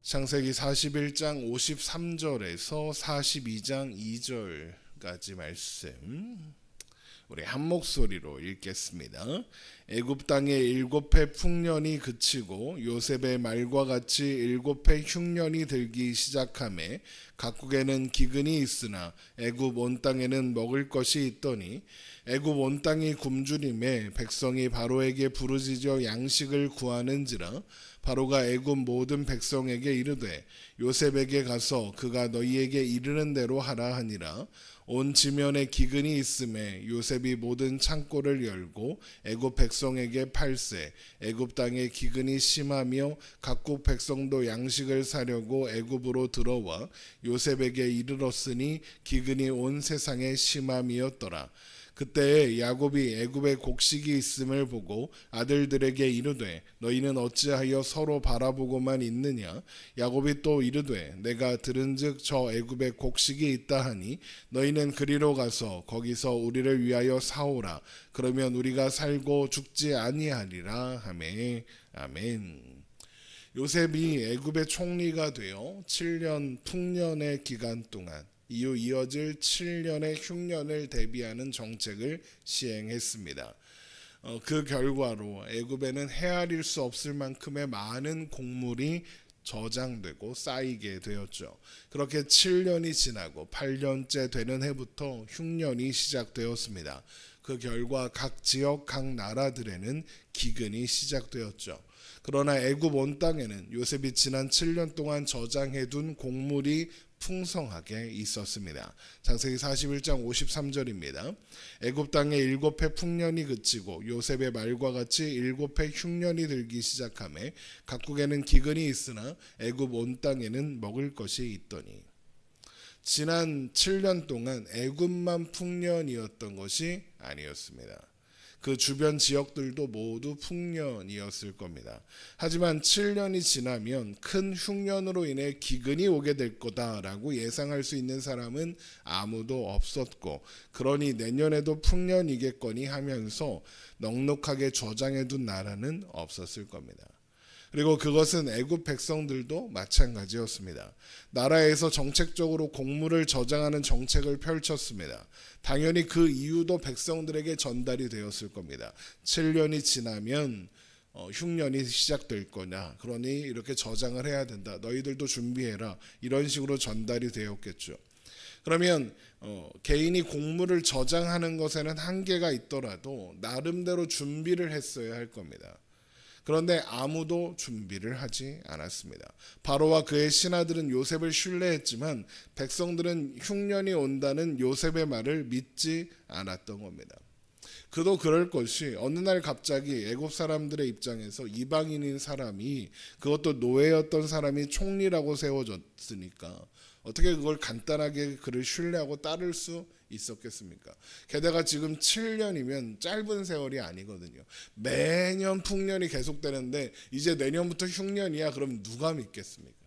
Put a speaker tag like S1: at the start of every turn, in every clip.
S1: 창세기 41장 53절에서 42장 2절까지 말씀 우리 한 목소리로 읽겠습니다. 애굽 땅에 7해 풍년이 그치고 요셉의 말과 같이 7해 흉년이 들기 시작하매 각국에는 기근이 있으나 애굽 온 땅에는 먹을 것이 있더니 애굽 온 땅이 굶주림에 백성이 바로에게 부르짖어 양식을 구하는지라 바로가 애굽 모든 백성에게 이르되 요셉에게 가서 그가 너희에게 이르는 대로 하라 하니라. 온 지면에 기근이 있음에 요셉이 모든 창고를 열고 애굽 백성에게 팔세 애굽 땅에 기근이 심하며 각국 백성도 양식을 사려고 애굽으로 들어와 요셉에게 이르렀으니 기근이 온 세상에 심함이었더라. 그때에 야곱이 애굽에 곡식이 있음을 보고 아들들에게 이르되 너희는 어찌하여 서로 바라보고만 있느냐. 야곱이 또 이르되 내가 들은즉 저 애굽에 곡식이 있다 하니 너희는 그리로 가서 거기서 우리를 위하여 사오라. 그러면 우리가 살고 죽지 아니하리라 하매. 아멘. 요셉이 애굽의 총리가 되어 7년 풍년의 기간 동안 이후 이어질 7년의 흉년을 대비하는 정책을 시행했습니다. 그 결과로 애굽에는 헤아릴 수 없을 만큼의 많은 곡물이 저장되고 쌓이게 되었죠. 그렇게 7년이 지나고 8년째 되는 해부터 흉년이 시작되었습니다. 그 결과 각 지역, 각 나라들에는 기근이 시작되었죠. 그러나 애굽 온 땅에는 요셉이 지난 7년 동안 저장해둔 곡물이 풍성하게 있었습니다. 창세기 41장 53절입니다. 애굽 땅에 7해 풍년이 그치고 요셉의 말과 같이 7해 흉년이 들기 시작하매 각국에는 기근이 있으나 애굽 온 땅에는 먹을 것이 있더니. 지난 7년 동안 애굽만 풍년이었던 것이 아니었습니다. 그 주변 지역들도 모두 풍년이었을 겁니다. 하지만 7년이 지나면 큰 흉년으로 인해 기근이 오게 될 거다라고 예상할 수 있는 사람은 아무도 없었고, 그러니 내년에도 풍년이겠거니 하면서 넉넉하게 저장해둔 나라는 없었을 겁니다. 그리고 그것은 애굽 백성들도 마찬가지였습니다. 나라에서 정책적으로 곡물을 저장하는 정책을 펼쳤습니다. 당연히 그 이유도 백성들에게 전달이 되었을 겁니다. 7년이 지나면 흉년이 시작될 거냐, 그러니 이렇게 저장을 해야 된다, 너희들도 준비해라, 이런 식으로 전달이 되었겠죠. 그러면 개인이 곡물을 저장하는 것에는 한계가 있더라도 나름대로 준비를 했어야 할 겁니다. 그런데 아무도 준비를 하지 않았습니다. 바로와 그의 신하들은 요셉을 신뢰했지만 백성들은 흉년이 온다는 요셉의 말을 믿지 않았던 겁니다. 그도 그럴 것이 어느 날 갑자기 애굽 사람들의 입장에서 이방인인 사람이, 그것도 노예였던 사람이 총리라고 세워졌으니까 어떻게 그걸 간단하게 그를 신뢰하고 따를 수 있었겠습니까? 게다가 지금 7년이면 짧은 세월이 아니거든요. 매년 풍년이 계속되는데 이제 내년부터 흉년이야, 그럼 누가 믿겠습니까?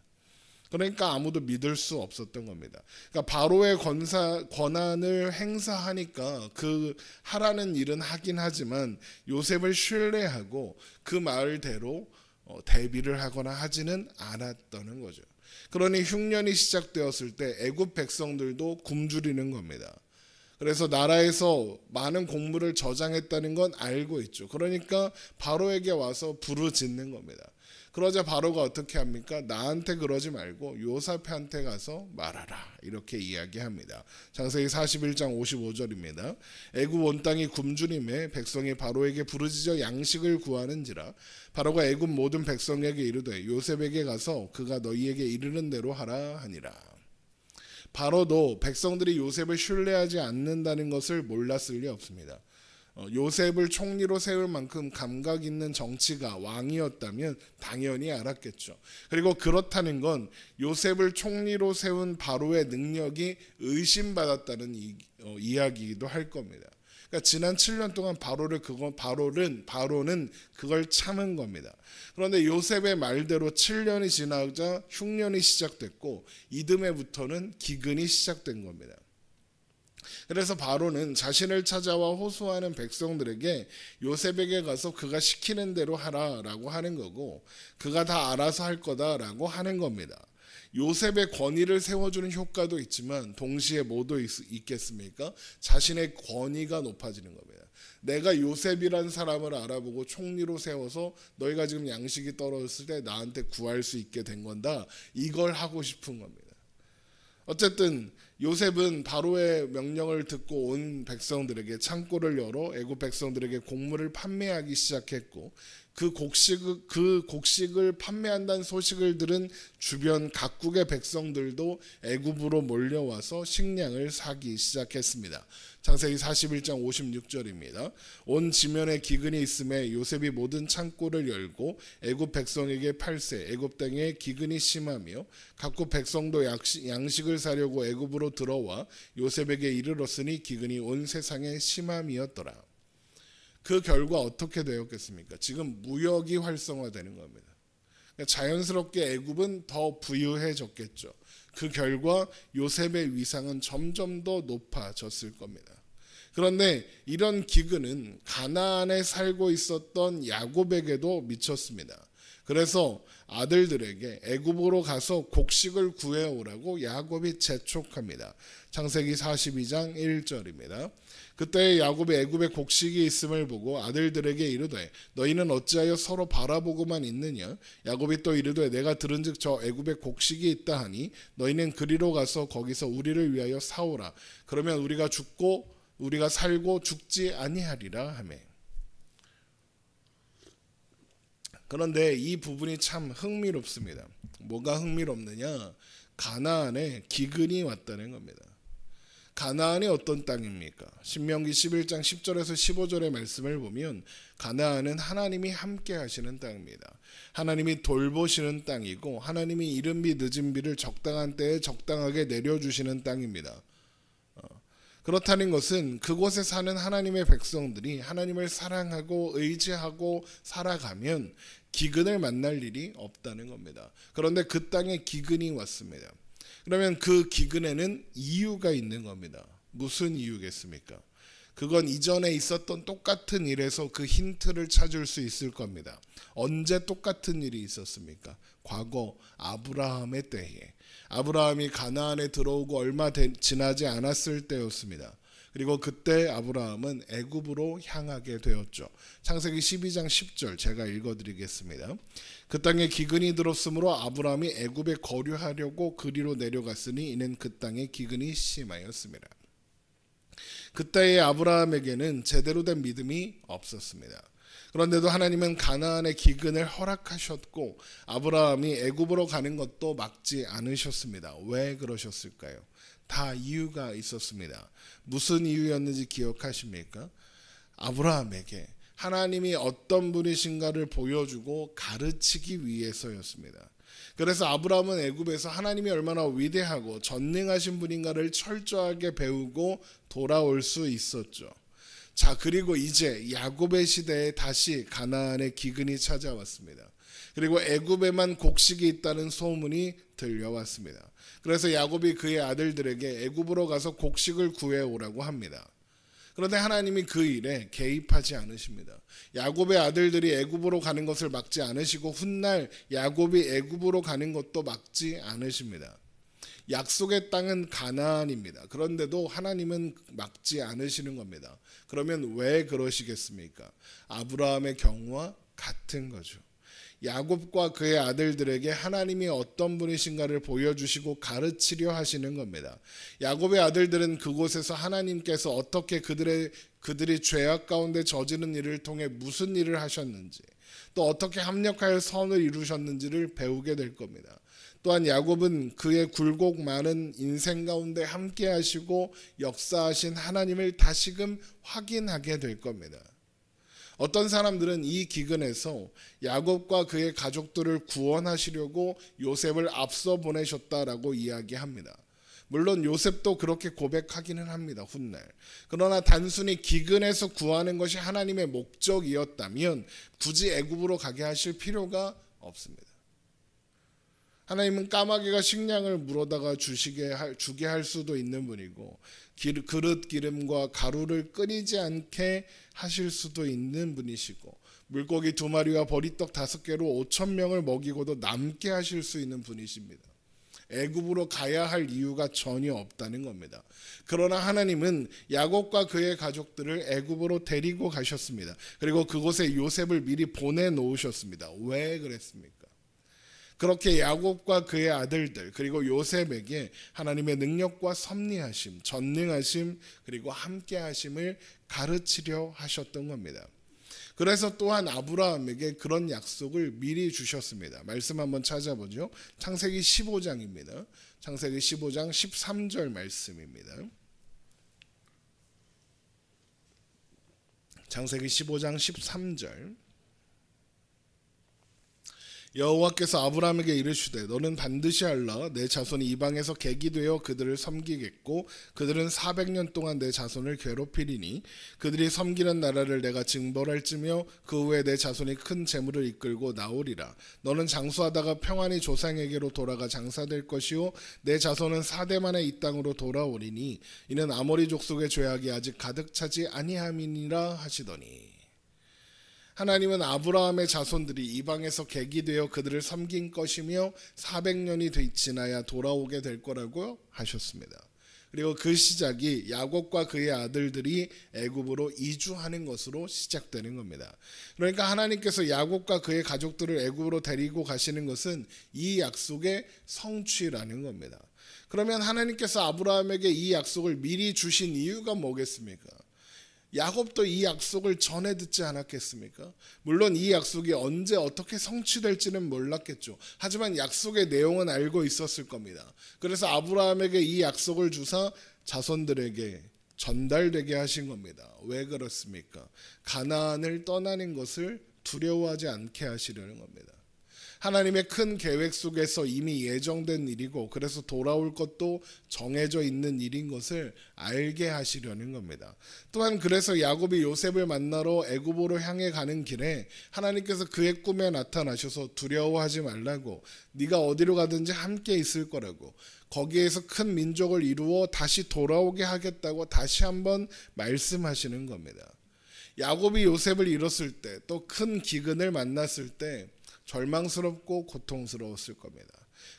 S1: 그러니까 아무도 믿을 수 없었던 겁니다. 그러니까 바로의 권한을 행사하니까 그 하라는 일은 하긴 하지만 요셉을 신뢰하고 그 말대로 대비를 하거나 하지는 않았다는 거죠. 그러니 흉년이 시작되었을 때 애굽 백성들도 굶주리는 겁니다. 그래서 나라에서 많은 곡물을 저장했다는 건 알고 있죠. 그러니까 바로에게 와서 부르짖는 겁니다. 그러자 바로가 어떻게 합니까? 나한테 그러지 말고 요셉한테 가서 말하라, 이렇게 이야기합니다. 창세기 41장 55절입니다. 애굽 온 땅이 굶주림에 백성이 바로에게 부르짖어 양식을 구하는지라 바로가 애굽 모든 백성에게 이르되 요셉에게 가서 그가 너희에게 이르는 대로 하라 하니라. 바로도 백성들이 요셉을 신뢰하지 않는다는 것을 몰랐을 리 없습니다. 요셉을 총리로 세울 만큼 감각 있는 정치가 왕이었다면 당연히 알았겠죠. 그리고 그렇다는 건 요셉을 총리로 세운 바로의 능력이 의심받았다는 이야기이기도 할 겁니다. 그러니까 지난 7년 동안 바로는 그걸 참은 겁니다. 그런데 요셉의 말대로 7년이 지나자 흉년이 시작됐고 이듬해부터는 기근이 시작된 겁니다. 그래서 바로는 자신을 찾아와 호소하는 백성들에게 요셉에게 가서 그가 시키는 대로 하라라고 하는 거고, 그가 다 알아서 할 거다라고 하는 겁니다. 요셉의 권위를 세워주는 효과도 있지만 동시에 뭐도 있겠습니까? 자신의 권위가 높아지는 겁니다. 내가 요셉이란 사람을 알아보고 총리로 세워서 너희가 지금 양식이 떨어졌을 때 나한테 구할 수 있게 된 건다. 이걸 하고 싶은 겁니다. 어쨌든 요셉은 바로의 명령을 듣고 온 백성들에게 창고를 열어 애굽 백성들에게 곡물을 판매하기 시작했고, 그 곡식을 판매한다는 소식을 들은 주변 각국의 백성들도 애굽으로 몰려와서 식량을 사기 시작했습니다. 창세기 41장 56절입니다. 온 지면에 기근이 있음에 요셉이 모든 창고를 열고 애굽 백성에게 팔세, 애굽 땅에 기근이 심하며 각국 백성도 양식을 사려고 애굽으로 들어와 요셉에게 이르렀으니 기근이 온 세상에 심함이었더라. 그 결과 어떻게 되었겠습니까? 지금 무역이 활성화되는 겁니다. 자연스럽게 애굽은 더 부유해졌겠죠. 그 결과 요셉의 위상은 점점 더 높아졌을 겁니다. 그런데 이런 기근은 가나안에 살고 있었던 야곱에게도 미쳤습니다. 그래서 아들들에게 애굽으로 가서 곡식을 구해오라고 야곱이 재촉합니다. 창세기 42장 1절입니다. 그때 야곱이 애굽에 곡식이 있음을 보고 아들들에게 이르되 너희는 어찌하여 서로 바라보고만 있느냐? 야곱이 또 이르되 내가 들은즉 저 애굽에 곡식이 있다 하니 너희는 그리로 가서 거기서 우리를 위하여 사오라. 그러면 우리가 살고 죽지 아니하리라 하매. 그런데 이 부분이 참 흥미롭습니다. 뭐가 흥미롭느냐? 가나안에 기근이 왔다는 겁니다. 가나안이 어떤 땅입니까? 신명기 11장 10절에서 15절의 말씀을 보면 가나안은 하나님이 함께 하시는 땅입니다. 하나님이 돌보시는 땅이고 하나님이 이른 비 늦은 비를 적당한 때에 적당하게 내려주시는 땅입니다. 그렇다는 것은 그곳에 사는 하나님의 백성들이 하나님을 사랑하고 의지하고 살아가면 기근을 만날 일이 없다는 겁니다. 그런데 그 땅에 기근이 왔습니다. 그러면 그 기근에는 이유가 있는 겁니다. 무슨 이유겠습니까? 그건 이전에 있었던 똑같은 일에서 그 힌트를 찾을 수 있을 겁니다. 언제 똑같은 일이 있었습니까? 과거 아브라함의 때에. 아브라함이 가나안에 들어오고 얼마 지나지 않았을 때였습니다. 그리고 그때 아브라함은 애굽으로 향하게 되었죠. 창세기 12장 10절 제가 읽어드리겠습니다. 그 땅에 기근이 들었으므로 아브라함이 애굽에 거류하려고 그리로 내려갔으니 이는 그 땅에 기근이 심하였습니다. 그때의 아브라함에게는 제대로 된 믿음이 없었습니다. 그런데도 하나님은 가나안의 기근을 허락하셨고 아브라함이 애굽으로 가는 것도 막지 않으셨습니다. 왜 그러셨을까요? 다 이유가 있었습니다. 무슨 이유였는지 기억하십니까? 아브라함에게 하나님이 어떤 분이신가를 보여주고 가르치기 위해서였습니다. 그래서 아브라함은 애굽에서 하나님이 얼마나 위대하고 전능하신 분인가를 철저하게 배우고 돌아올 수 있었죠. 자, 그리고 이제 야곱의 시대에 다시 가나안의 기근이 찾아왔습니다. 그리고 애굽에만 곡식이 있다는 소문이 들려왔습니다. 그래서 야곱이 그의 아들들에게 애굽으로 가서 곡식을 구해오라고 합니다. 그런데 하나님이 그 일에 개입하지 않으십니다. 야곱의 아들들이 애굽으로 가는 것을 막지 않으시고 훗날 야곱이 애굽으로 가는 것도 막지 않으십니다. 약속의 땅은 가나안입니다. 그런데도 하나님은 막지 않으시는 겁니다. 그러면 왜 그러시겠습니까? 아브라함의 경우와 같은 거죠. 야곱과 그의 아들들에게 하나님이 어떤 분이신가를 보여주시고 가르치려 하시는 겁니다. 야곱의 아들들은 그곳에서 하나님께서 어떻게 그들이 죄악 가운데 저지른 일을 통해 무슨 일을 하셨는지, 또 어떻게 합력하여 선을 이루셨는지를 배우게 될 겁니다. 또한 야곱은 그의 굴곡 많은 인생 가운데 함께 하시고 역사하신 하나님을 다시금 확인하게 될 겁니다. 어떤 사람들은 이 기근에서 야곱과 그의 가족들을 구원하시려고 요셉을 앞서 보내셨다라고 이야기합니다. 물론 요셉도 그렇게 고백하기는 합니다. 훗날. 그러나 단순히 기근에서 구하는 것이 하나님의 목적이었다면 굳이 애굽으로 가게 하실 필요가 없습니다. 하나님은 까마귀가 식량을 물어다가 주게 할 수도 있는 분이고 그릇 기름과 가루를 끊이지 않게 하실 수도 있는 분이시고, 물고기 2마리와 보리떡 5개로 5,000명을 먹이고도 남게 하실 수 있는 분이십니다. 애굽으로 가야 할 이유가 전혀 없다는 겁니다. 그러나 하나님은 야곱과 그의 가족들을 애굽으로 데리고 가셨습니다. 그리고 그곳에 요셉을 미리 보내놓으셨습니다. 왜 그랬습니까? 그렇게 야곱과 그의 아들들 그리고 요셉에게 하나님의 능력과 섭리하심, 전능하심 그리고 함께하심을 가르치려 하셨던 겁니다. 그래서 또한 아브라함에게 그런 약속을 미리 주셨습니다. 말씀 한번 찾아보죠. 창세기 15장입니다. 창세기 15장 13절 말씀입니다. 창세기 15장 13절. 여호와께서 아브라함에게 이르시되 너는 반드시 알라 내 자손이 이방에서 객이 되어 그들을 섬기겠고 그들은 400년 동안 내 자손을 괴롭히리니 그들이 섬기는 나라를 내가 징벌할지며 그 후에 내 자손이 큰 재물을 이끌고 나오리라. 너는 장수하다가 평안히 조상에게로 돌아가 장사될 것이요 내 자손은 4대 만에 이 땅으로 돌아오리니 이는 아모리 족속의 죄악이 아직 가득 차지 아니함이니라 하시더니, 하나님은 아브라함의 자손들이 이방에서 객이 되어 그들을 섬긴 것이며 400년이 지나야 돌아오게 될 거라고 하셨습니다. 그리고 그 시작이 야곱과 그의 아들들이 애굽으로 이주하는 것으로 시작되는 겁니다. 그러니까 하나님께서 야곱과 그의 가족들을 애굽으로 데리고 가시는 것은 이 약속의 성취라는 겁니다. 그러면 하나님께서 아브라함에게 이 약속을 미리 주신 이유가 뭐겠습니까? 야곱도 이 약속을 전해 듣지 않았겠습니까? 물론 이 약속이 언제 어떻게 성취될지는 몰랐겠죠. 하지만 약속의 내용은 알고 있었을 겁니다. 그래서 아브라함에게 이 약속을 주사 자손들에게 전달되게 하신 겁니다. 왜 그렇습니까? 가나안을 떠나는 것을 두려워하지 않게 하시려는 겁니다. 하나님의 큰 계획 속에서 이미 예정된 일이고 그래서 돌아올 것도 정해져 있는 일인 것을 알게 하시려는 겁니다. 또한 그래서 야곱이 요셉을 만나러 애굽으로 향해 가는 길에 하나님께서 그의 꿈에 나타나셔서 두려워하지 말라고, 네가 어디로 가든지 함께 있을 거라고, 거기에서 큰 민족을 이루어 다시 돌아오게 하겠다고 다시 한번 말씀하시는 겁니다. 야곱이 요셉을 잃었을 때, 또 큰 기근을 만났을 때 절망스럽고 고통스러웠을 겁니다.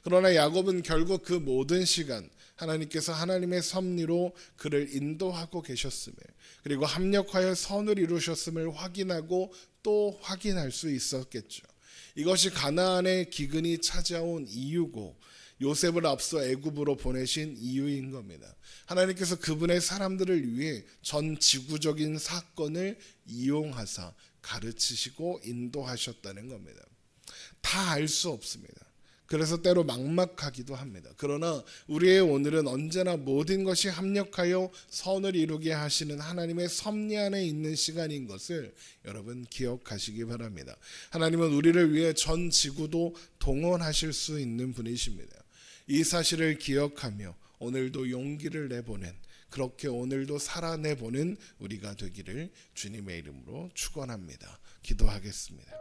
S1: 그러나 야곱은 결국 그 모든 시간 하나님께서 하나님의 섭리로 그를 인도하고 계셨음을, 그리고 합력하여 선을 이루셨음을 확인하고 또 확인할 수 있었겠죠. 이것이 가나안의 기근이 찾아온 이유고 요셉을 앞서 애굽으로 보내신 이유인 겁니다. 하나님께서 그분의 사람들을 위해 전 지구적인 사건을 이용하사 가르치시고 인도하셨다는 겁니다. 다 알 수 없습니다. 그래서 때로 막막하기도 합니다. 그러나 우리의 오늘은 언제나 모든 것이 합력하여 선을 이루게 하시는 하나님의 섭리 안에 있는 시간인 것을 여러분 기억하시기 바랍니다. 하나님은 우리를 위해 전 지구도 동원하실 수 있는 분이십니다. 이 사실을 기억하며 오늘도 용기를 내보는, 그렇게 오늘도 살아내보는 우리가 되기를 주님의 이름으로 축원합니다. 기도하겠습니다.